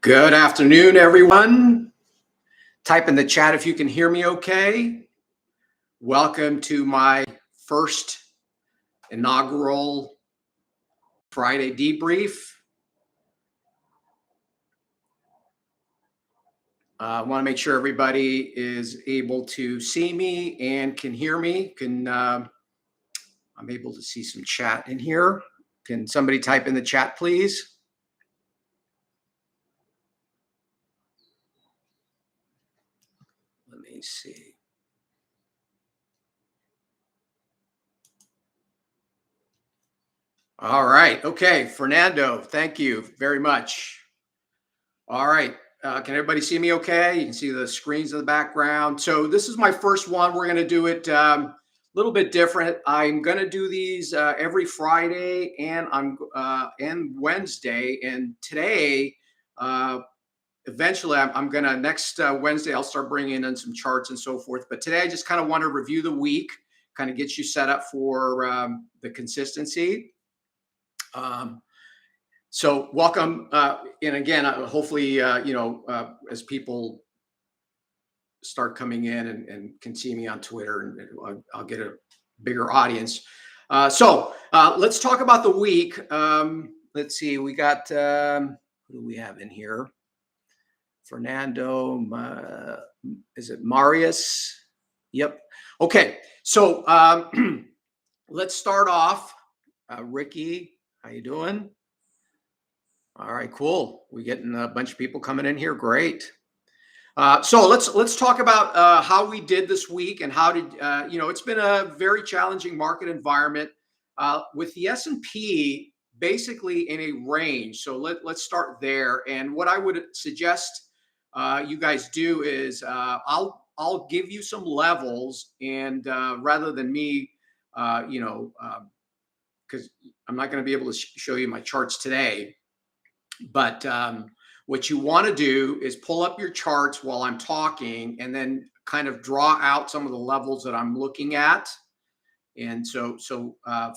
Good afternoon, everyone. Type in the chat if you can hear me okay. Welcome to my first inaugural Friday debrief. I want to make sure everybody is able to see me and can hear me. I'm able to see some chat in here. Can somebody type in the chat, please? Let me see. All right. Okay. Fernando, thank you very much. All right. Can everybody see me okay? You can see the screens in the background. So this is my first one. We're going to do it a little bit different. I'm going to do these every Friday and Wednesday. And today, eventually, I'm going to next Wednesday, I'll start bringing in some charts and so forth. But today, I just kind of want to review the week, kind of get you set up for the consistency. So welcome, and again, hopefully, as people start coming in and can see me on Twitter, and I'll get a bigger audience. So let's talk about the week. Let's see, we got, who do we have in here? Fernando, is it Marius? Yep. Okay, so let's start off. Ricky, how you doing? All right, cool. We're getting a bunch of people coming in here. Great. So let's talk about how we did this week and how did it's been a very challenging market environment with the S&P basically in a range. So let's start there. And what I would suggest you guys do is I'll give you some levels, and rather than me, because I'm not going to be able to show you my charts today. But what you want to do is pull up your charts while I'm talking and then kind of draw out some of the levels that I'm looking at. And so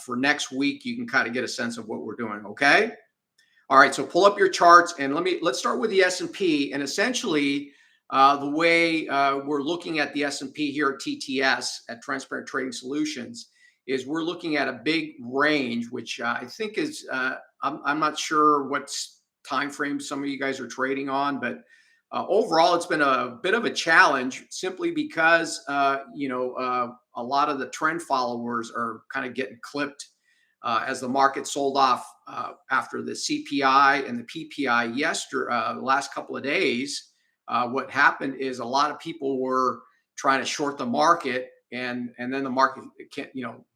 for next week, you can kind of get a sense of what we're doing. Okay. All right. So pull up your charts and let's start with the S&P. And essentially, the way we're looking at the S&P here at TTS at Transparent Trading Solutions is we're looking at a big range, which I think is I'm not sure what's time frame some of you guys are trading on, but overall it's been a bit of a challenge simply because a lot of the trend followers are kind of getting clipped as the market sold off after the CPI and the PPI yesterday, the last couple of days. What happened is a lot of people were trying to short the market, and then the market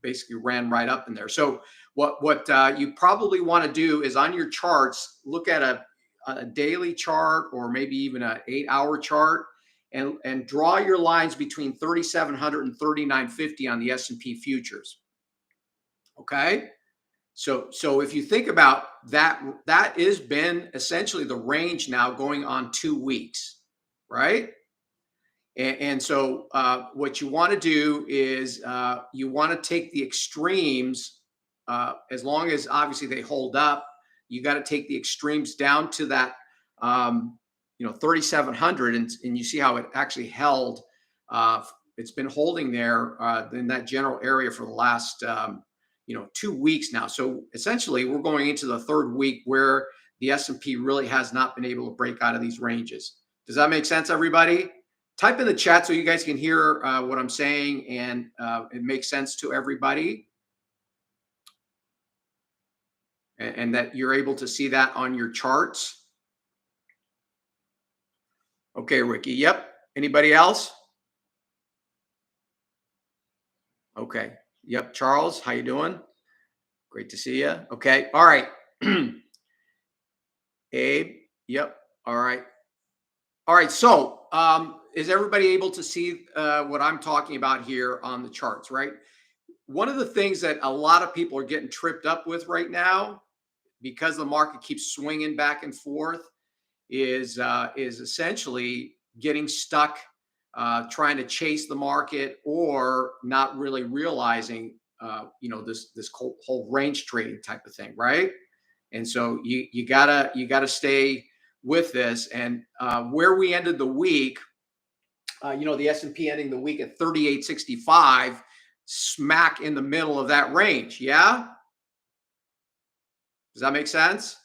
basically ran right up in there. So what you probably want to do is on your charts, look at a daily chart or maybe even an 8-hour chart, and draw your lines between 3,700 and 3,950 on the S&P futures. Okay. So if you think about that, that has been essentially the range now going on 2 weeks, right? And so what you want to do is you want to take the extremes, as long as obviously they hold up, you got to take the extremes down to that, 3,700, and you see how it actually held. It's been holding there in that general area for the last, 2 weeks now. So essentially, we're going into the third week where the S&P really has not been able to break out of these ranges. Does that make sense, everybody? Type in the chat so you guys can hear what I'm saying and it makes sense to everybody. And that you're able to see that on your charts. Okay, Ricky. Yep. Anybody else? Okay. Yep. Charles, how you doing? Great to see you. Okay. All right. Abe. Yep. All right. All right. So is everybody able to see what I'm talking about here on the charts, right? One of the things that a lot of people are getting tripped up with right now, because the market keeps swinging back and forth, is essentially getting stuck trying to chase the market or not really realizing this whole range trading type of thing, right? And so you gotta stay with this. And where we ended the week, the S&P ending the week at 3865, smack in the middle of that range. Yeah. Does that make sense?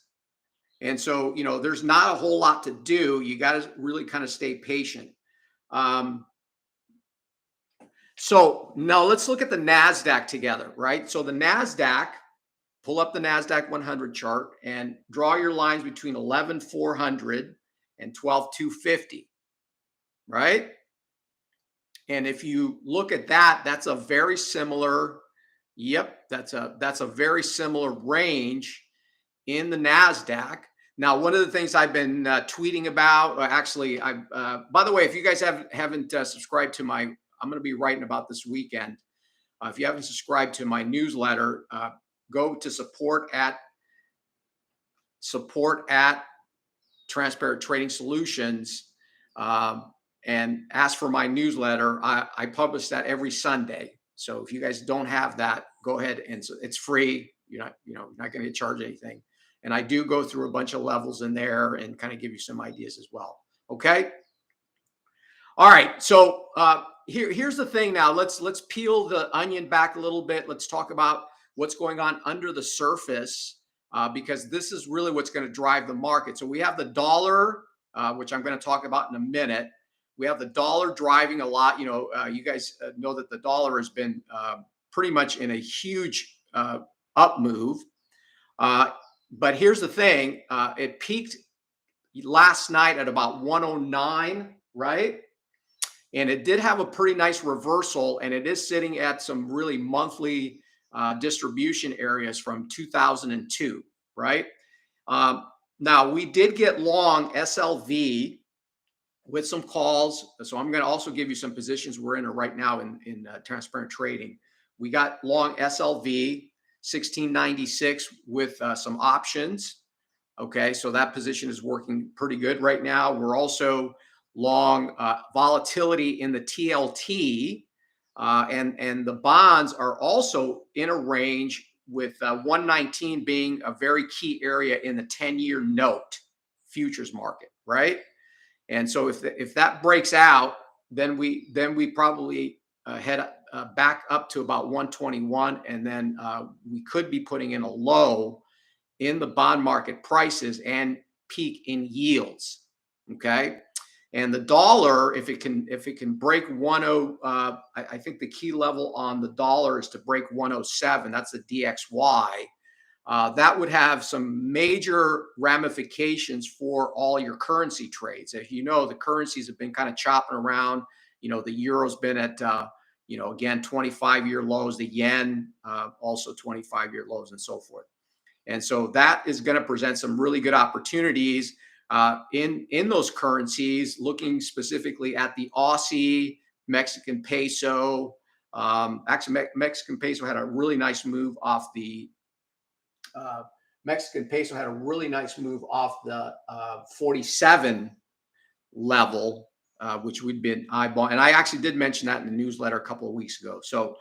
And so, there's not a whole lot to do. You got to really kind of stay patient. So now let's look at the Nasdaq together, right? So the Nasdaq, pull up the Nasdaq 100 chart and draw your lines between 11,400 and 12,250, right? And if you look at that, that's a very similar, that's a very similar range in the Nasdaq. Now, one of the things I've been tweeting about, actually, by the way, if you guys haven't subscribed to my, I'm going to be writing about this weekend. If you haven't subscribed to my newsletter, go to support at Transparent Trading Solutions and ask for my newsletter. I publish that every Sunday. So if you guys don't have that, go ahead, and it's free. You're not going to get charged anything. And I do go through a bunch of levels in there and kind of give you some ideas as well. Okay. All right. So here's the thing. Now let's peel the onion back a little bit. Let's talk about what's going on under the surface, because this is really what's going to drive the market. So we have the dollar, which I'm going to talk about in a minute. We have the dollar driving a lot. You guys know that the dollar has been pretty much in a huge up move. But here's the thing. It peaked last night at about 109, right? And it did have a pretty nice reversal, and it is sitting at some really monthly distribution areas from 2002, right? Now, we did get long SLV with some calls. So I'm going to also give you some positions we're in right now in transparent trading. We got long SLV 1696 with some options. Okay, so that position is working pretty good right now. We're also long volatility in the TLT, and the bonds are also in a range with 119 being a very key area in the 10-year note futures market, right? And so if that breaks out, then we probably head back up to about 121, and then we could be putting in a low in the bond market prices and peak in yields. Okay, and the dollar, if it can break 10, I think the key level on the dollar is to break 107. That's the DXY. That would have some major ramifications for all your currency trades. As you know, the currencies have been kind of chopping around. The euro's been at, again, 25-year lows, the yen also 25-year lows, and so forth. And so that is going to present some really good opportunities in those currencies, looking specifically at the Aussie, Mexican peso. Actually, Mexican peso had a really nice move off the 47 level, which we'd been eyeballing. And I actually did mention that in the newsletter a couple of weeks ago. So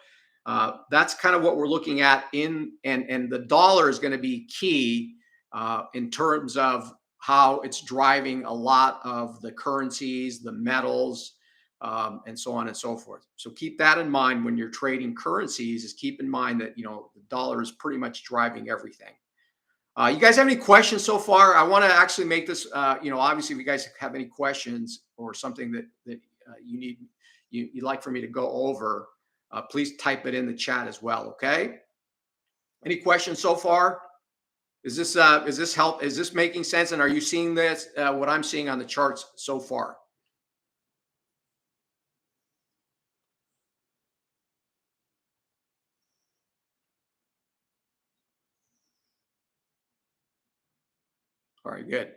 that's kind of what we're looking at and the dollar is going to be key in terms of how it's driving a lot of the currencies, the metals, and so on and so forth. So keep that in mind when you're trading currencies. Is keep in mind that the dollar is pretty much driving everything. You guys have any questions so far? I want to actually make this. Obviously, if you guys have any questions or something that you'd like for me to go over, please type it in the chat as well. Okay. Any questions so far? Is this help? Is this making sense? And are you seeing this? What I'm seeing on the charts so far? All right, good.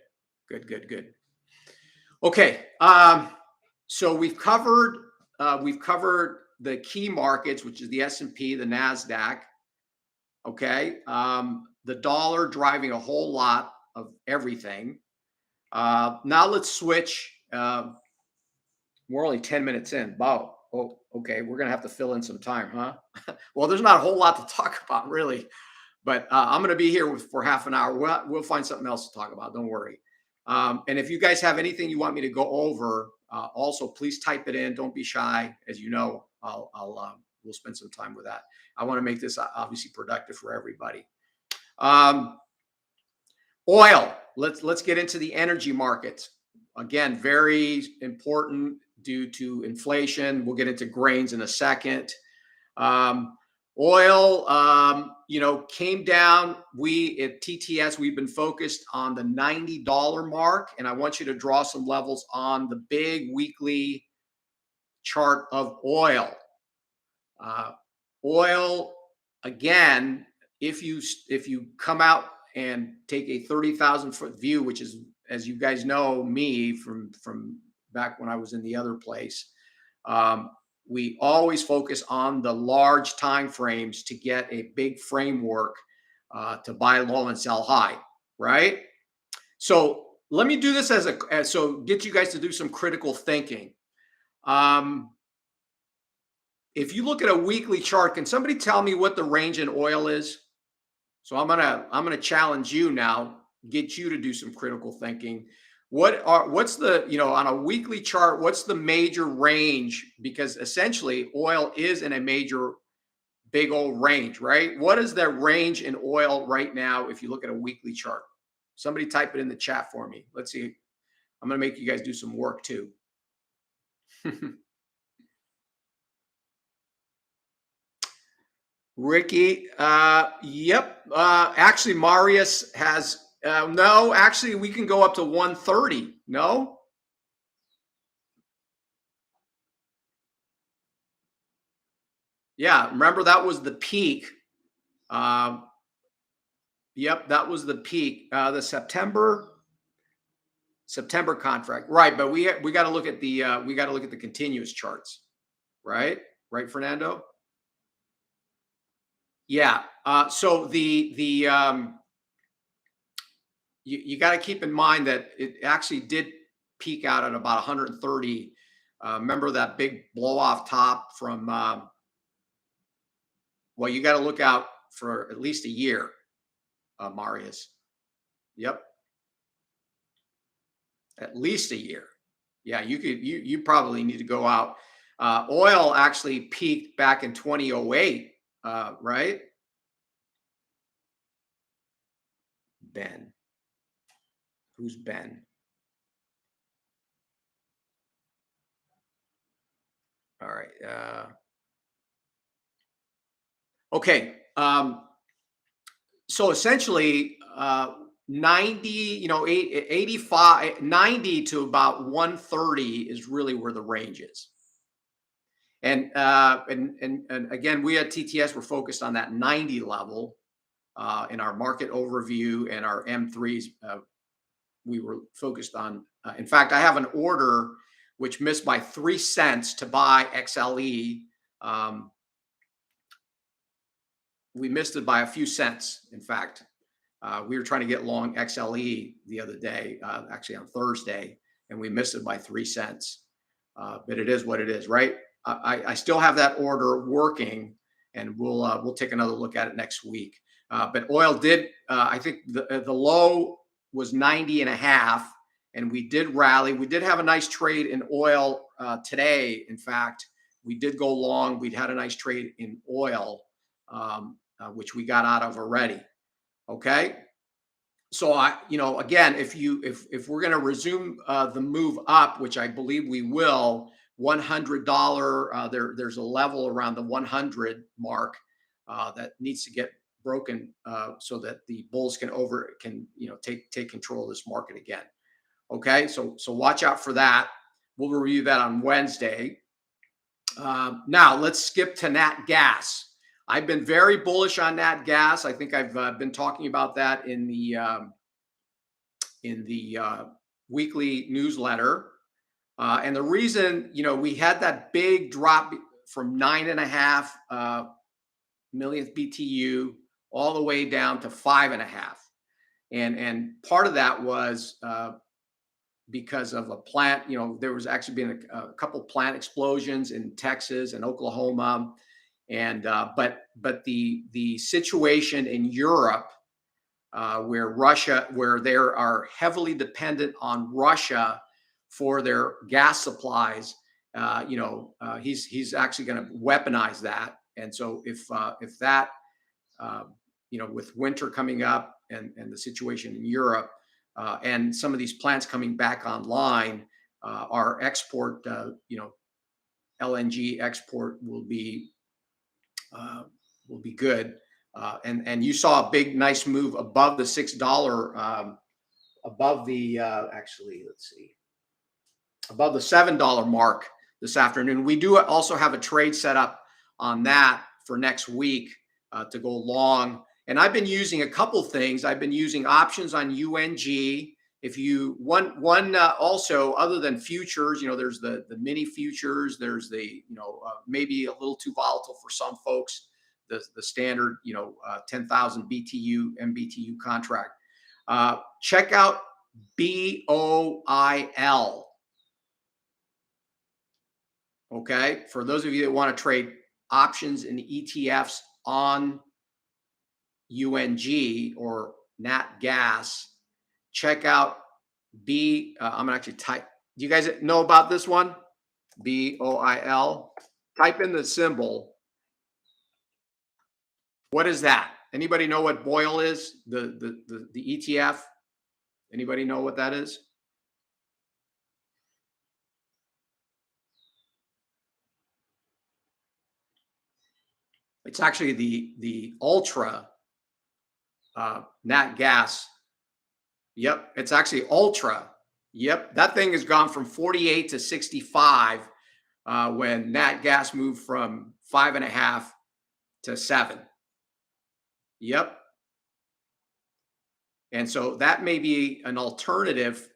Okay, so we've covered the key markets, which is the S&P, the Nasdaq. Okay, the dollar driving a whole lot of everything. Now let's switch. We're only 10 minutes in. Wow. Oh, okay. We're gonna have to fill in some time, huh? Well, there's not a whole lot to talk about, really. But I'm going to be here for half an hour. We'll find something else to talk about. Don't worry. And if you guys have anything you want me to go over, also please type it in. Don't be shy. As you know, we'll spend some time with that. I want to make this obviously productive for everybody. Oil. Let's get into the energy markets. Again, very important due to inflation. We'll get into grains in a second. Oil, came down. We at TTS, we've been focused on the $90 mark, and I want you to draw some levels on the big weekly chart of oil. Oil, again, if you come out and take a 30,000-foot view, which is, as you guys know me from back when I was in the other place, we always focus on the large time frames to get a big framework to buy low and sell high, right? So let me do this so get you guys to do some critical thinking. If you look at a weekly chart, can somebody tell me what the range in oil is? So I'm gonna challenge you now, get you to do some critical thinking. What's the, on a weekly chart, what's the major range? Because essentially oil is in a major big old range, right? What is the range in oil right now if you look at a weekly chart? Somebody type it in the chat for me. Let's see. I'm gonna make you guys do some work too. Ricky, yep. Actually, Marius has, no, actually, we can go up to 130. No? Yeah, remember that was the peak. Yep, that was the peak. The September contract, right? But we got to look at the continuous charts, right? Right, Fernando? Yeah. So you got to keep in mind that it actually did peak out at about 130. Remember that big blow off top from, well, you got to look out for at least a year, Marius. Yep. At least a year. Yeah, you probably need to go out. Oil actually peaked back in 2008, right? Ben. Who's Ben? All right. Okay. So essentially, 90, 85, 90 to about 130 is really where the range is. And again, we at TTS were focused on that 90 level in our market overview and our M3s. We were focused on. In fact, I have an order which missed by 3 cents to buy XLE. We missed it by a few cents. In fact, we were trying to get long XLE the other day, actually on Thursday, and we missed it by 3 cents. But it is what it is, right? I still have that order working, and we'll take another look at it next week. But oil did, I think the low was 90 and a half, and we did rally. We did have a nice trade in oil today. In fact, we did go long. We'd had a nice trade in oil, which we got out of already. Okay. So again, if we're going to resume the move up, which I believe we will, $100, there's a level around the 100 mark that needs to get broken so that the bulls can take control of this market again. Okay, so watch out for that. We'll review that on Wednesday. Now let's skip to Nat Gas. I've been very bullish on Nat Gas. I think I've been talking about that in the weekly newsletter. And the reason, we had that big drop from 9.5 millionth BTU all the way down to 5.5. And part of that was because of a plant, there was actually been a couple plant explosions in Texas and Oklahoma. And but the situation in Europe where they are heavily dependent on Russia for their gas supplies. He's actually going to weaponize that. And so if that, with winter coming up and the situation in Europe, and some of these plants coming back online, our export, LNG export will be good. And you saw a big, nice move above the $6, above the let's see, above the $7 mark this afternoon. We do also have a trade set up on that for next week to go long. And I've been using a couple things. I've been using options on UNG. If you also, other than futures, there's the mini futures. There's the maybe a little too volatile for some folks, the standard 10,000 BTU MBTU contract. Check out BOIL. Okay, for those of you that want to trade options and ETFs on UNG or nat gas, check out I'm gonna actually type. Do you guys know about this one? BOIL. Type in the symbol. What is that? Anybody know what BOIL is? The ETF. Anybody know what that is? It's actually the ultra nat gas. Yep, it's actually ultra. Yep, that thing has gone from 48 to 65 when nat gas moved from 5.5 to 7. Yep. And so that may be an alternative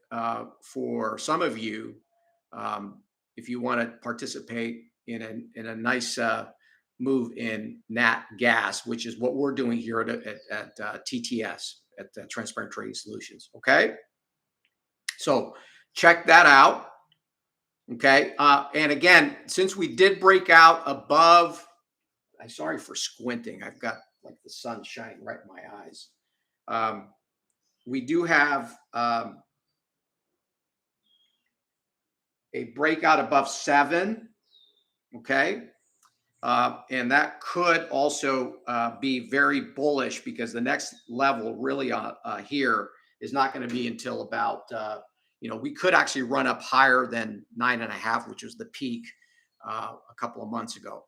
for some of you if you want to participate in a nice move in nat gas, which is what we're doing here at TTS, at Transparent Trading Solutions. Okay, so check that out. Okay, and again, since we did break out above, I'm sorry for squinting. I've got like the sun shining right in my eyes. We do have a breakout above 7. Okay. And that could also be very bullish, because the next level really here is not going to be until about, we could actually run up higher than 9.5, which was the peak a couple of months ago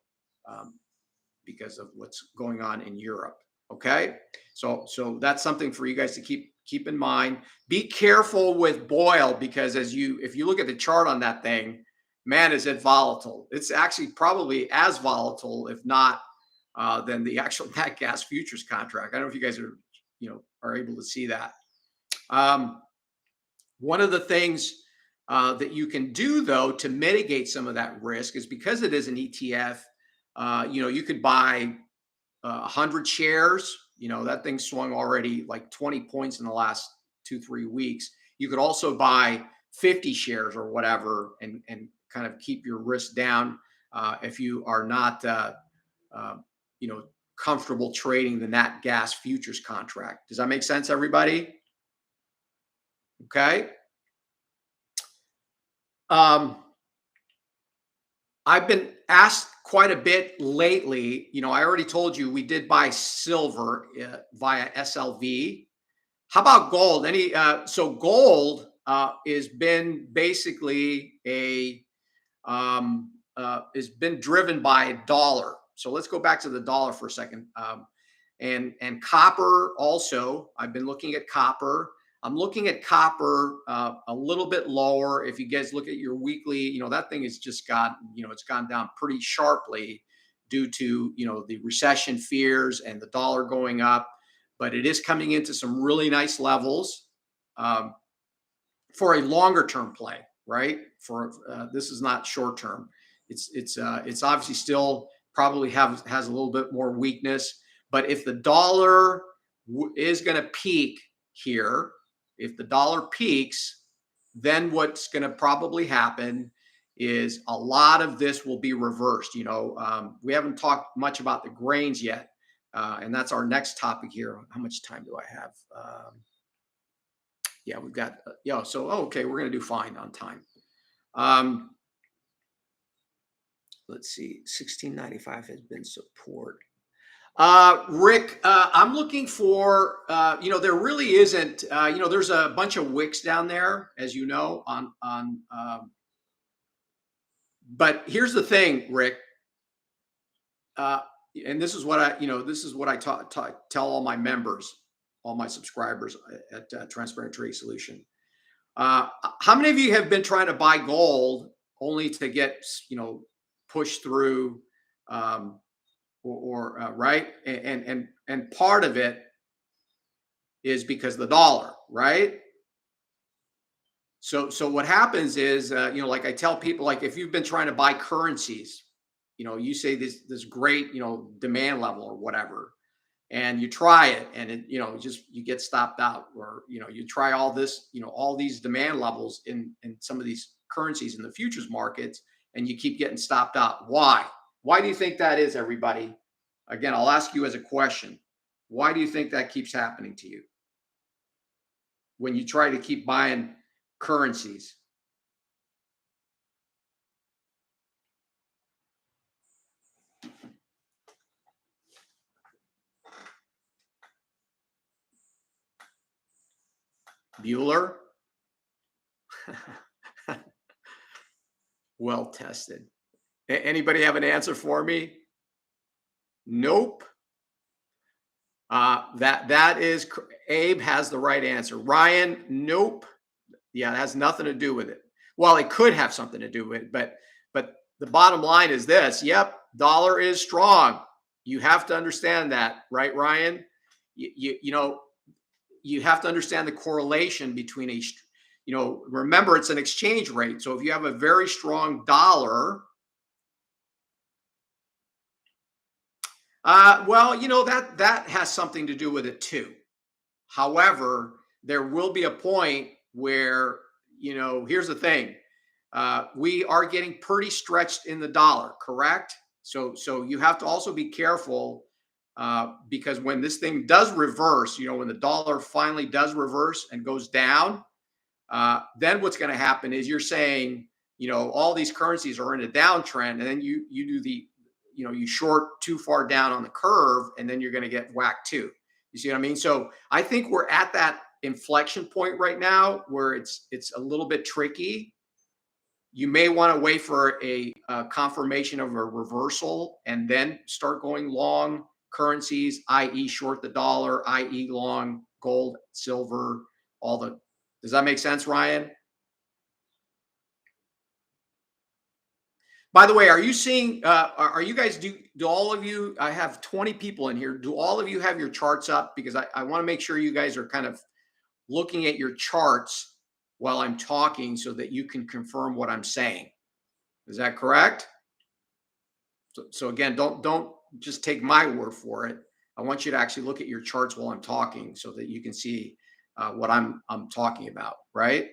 because of what's going on in Europe. Okay. So that's something for you guys to keep in mind. Be careful with BOIL, because if you look at the chart on that thing, man, is it volatile. It's actually probably as volatile, if not, than the actual nat gas futures contract. I don't know if you guys are able to see that. One of the things that you can do, though, to mitigate some of that risk is, because it is an ETF, you could buy 100 shares. That thing swung already like 20 points in the last 2-3 weeks. You could also buy 50 shares or whatever and kind of keep your risk down if you are not comfortable trading the nat gas futures contract. Does that make sense, everybody? Okay. I've been asked quite a bit lately. I already told you we did buy silver via SLV. How about gold? So gold has been basically has been driven by a dollar. So let's go back to the dollar for a second. And copper also. I've been looking at copper. I'm looking at copper a little bit lower. If you guys look at your weekly, that thing has just it's gone down pretty sharply due to, the recession fears and the dollar going up. But it is coming into some really nice levels for a longer term play, right? For this is not short term. It's obviously still probably has a little bit more weakness. But if the dollar is going to peak here, if the dollar peaks, then what's going to probably happen is a lot of this will be reversed. We haven't talked much about the grains yet. And that's our next topic here. How much time do I have? Yeah, we've got, yeah. So, okay, we're going to do fine on time. Let's see, 1695 has been support. Rick, I'm looking for, there really isn't, there's a bunch of wicks down there, as you know, but here's the thing, Rick, and this is what I tell all my members, all my subscribers at Transparent Trade Solution. How many of you have been trying to buy gold only to get, pushed through, right? And part of it is because of the dollar, right? So what happens is, like I tell people, like if you've been trying to buy currencies, you say this great, demand level or whatever, and you try it and it, you get stopped out, or, you try all this, all these demand levels in some of these currencies in the futures markets, and you keep getting stopped out. Why? Why do you think that is, everybody? Again, I'll ask you as a question. Why do you think that keeps happening to you when you try to keep buying currencies? Bueller? Well tested. Anybody have an answer for me? Nope. That is, Abe has the right answer. Ryan, nope. Yeah, it has nothing to do with it. Well, it could have something to do with it, but the bottom line is this. Yep, dollar is strong. You have to understand that, right, Ryan? You have to understand the correlation between remember, it's an exchange rate. So if you have a very strong dollar, that has something to do with it too. However, there will be a point where, here's the thing. We are getting pretty stretched in the dollar, correct? So you have to also be careful, because when this thing does reverse, when the dollar finally does reverse and goes down, then what's going to happen is you're saying, all these currencies are in a downtrend, and then you do the, you short too far down on the curve, and then you're going to get whacked too. You see what I mean? So I think we're at that inflection point right now where it's a little bit tricky. You may want to wait for a confirmation of a reversal and then start going long currencies, i.e. short the dollar, i.e. long gold, silver, does that make sense, Ryan? By the way, are you seeing, are you guys, do all of you, I have 20 people in here. Do all of you have your charts up? Because I want to make sure you guys are kind of looking at your charts while I'm talking so that you can confirm what I'm saying. Is that correct? So again, don't just take my word for it. I want you to actually look at your charts while I'm talking so that you can see what I'm talking about, right?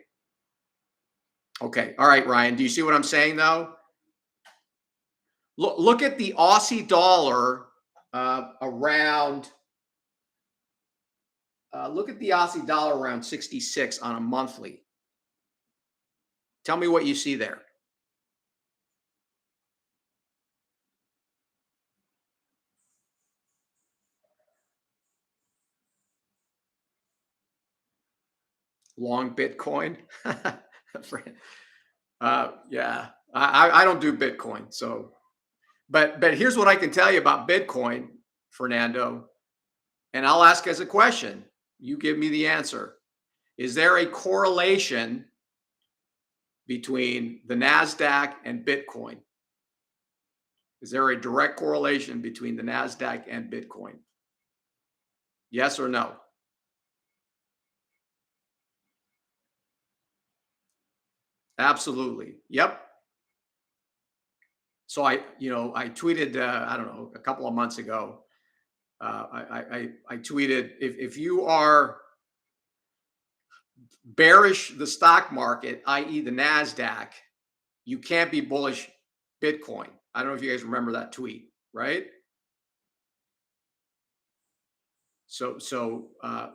Okay. All right, Ryan. Do you see what I'm saying though? Look at the Aussie dollar around. Look at the Aussie dollar around 66 on a monthly. Tell me what you see there. Long Bitcoin. Yeah, I don't do Bitcoin. So, but here's what I can tell you about Bitcoin, Fernando, and I'll ask as a question. You give me the answer. Is there a correlation between the Nasdaq and Bitcoin? Is there a direct correlation between the Nasdaq and Bitcoin? Yes or no? Absolutely. Yep. So I tweeted, I don't know, a couple of months ago. I tweeted, if you are bearish the stock market, i.e. the Nasdaq, you can't be bullish Bitcoin. I don't know if you guys remember that tweet, right?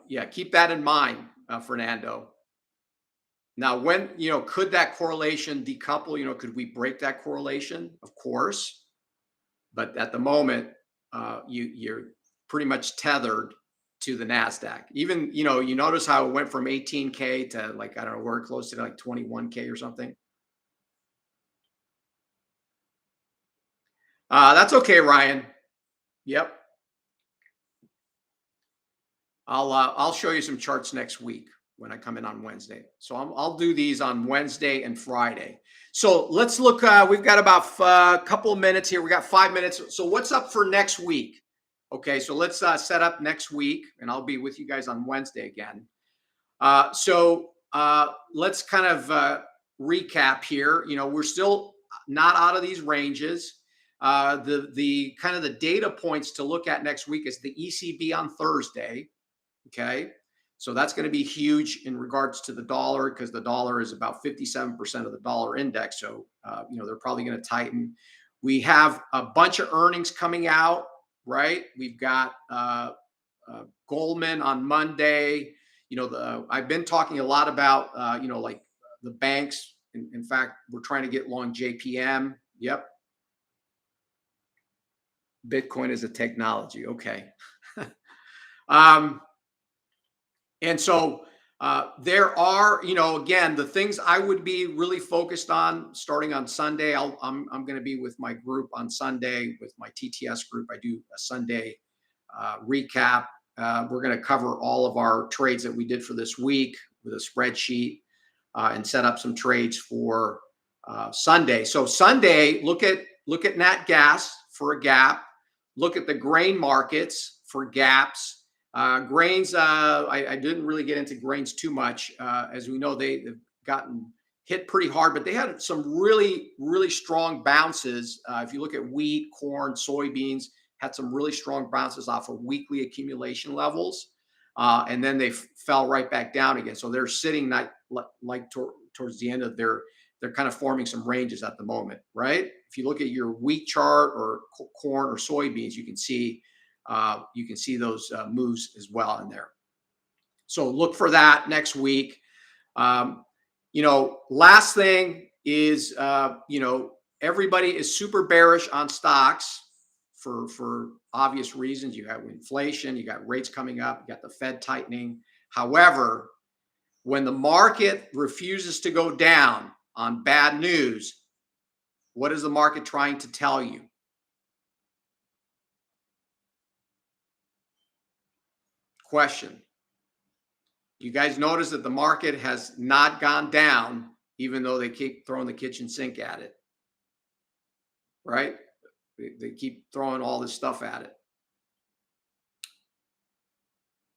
Yeah, keep that in mind, Fernando. Now, when, could that correlation decouple? Could we break that correlation? Of course. But at the moment, you're pretty much tethered to the Nasdaq. Even, you notice how it went from 18K to, like, I don't know, we're close to like 21K or something. That's okay, Ryan. Yep. I'll show you some charts next week when I come in on Wednesday. So I'll do these on Wednesday and Friday. So let's look. We've got about a couple of minutes here. We got 5 minutes. So what's up for next week? Okay, so let's set up next week, and I'll be with you guys on Wednesday again. Let's kind of recap here. We're still not out of these ranges. The kind of the data points to look at next week is the ECB on Thursday. Okay. So that's going to be huge in regards to the dollar, because the dollar is about 57% of the dollar index. So, they're probably going to tighten. We have a bunch of earnings coming out, right? We've got Goldman on Monday. I've been talking a lot about, like the banks. In fact, we're trying to get long JPM. Yep. Bitcoin is a technology. Okay. And so there are, again, the things I would be really focused on starting on Sunday. I'm going to be with my group on Sunday with my TTS group. I do a Sunday recap. We're going to cover all of our trades that we did for this week with a spreadsheet and set up some trades for Sunday. So Sunday, look at nat gas for a gap. Look at the grain markets for gaps. Grains, I didn't really get into grains too much. As we know, they've gotten hit pretty hard, but they had some really, really strong bounces. If you look at wheat, corn, soybeans, had some really strong bounces off of weekly accumulation levels. And then they fell right back down again. So they're sitting towards the end of they're kind of forming some ranges at the moment, right? If you look at your wheat chart or corn or soybeans, you can see those moves as well in there. So look for that next week. Last thing is, everybody is super bearish on stocks for obvious reasons. You have inflation, you got rates coming up, you got the Fed tightening. However, when the market refuses to go down on bad news, what is the market trying to tell you? Question. You guys notice that the market has not gone down, even though they keep throwing the kitchen sink at it, right? They keep throwing all this stuff at it.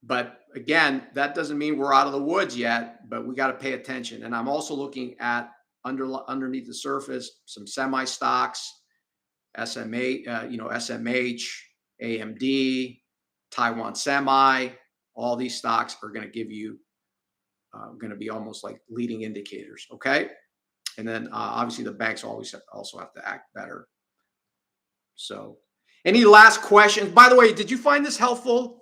But again, that doesn't mean we're out of the woods yet, but we got to pay attention. And I'm also looking at underneath the surface, some semi stocks, SMH, AMD, Taiwan Semi. All these stocks are going to give you, going to be almost like leading indicators. Okay. And then obviously the banks also have to act better. So any last questions? By the way, did you find this helpful?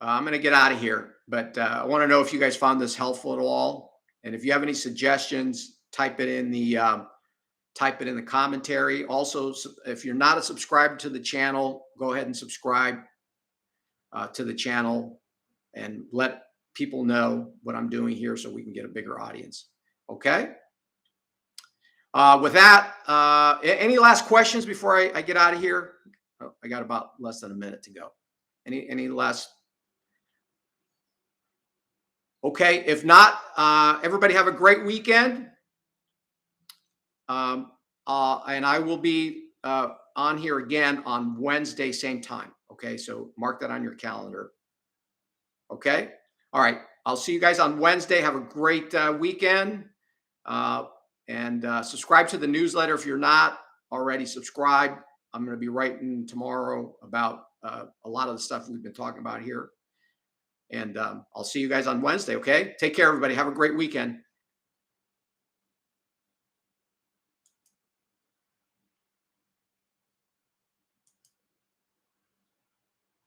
I'm going to get out of here, but I want to know if you guys found this helpful at all. And if you have any suggestions, type it in the commentary. Also, if you're not a subscriber to the channel, go ahead and subscribe to the channel and let people know what I'm doing here so we can get a bigger audience. Okay. With that, any last questions before I get out of here? Oh, I got about less than a minute to go. Any last? Okay. If not, everybody have a great weekend. And I will be on here again on Wednesday, same time. Okay. So mark that on your calendar. Okay. All right. I'll see you guys on Wednesday. Have a great weekend. And subscribe to the newsletter if you're not already subscribed. I'm going to be writing tomorrow about a lot of the stuff we've been talking about here. And I'll see you guys on Wednesday. Okay. Take care, everybody. Have a great weekend.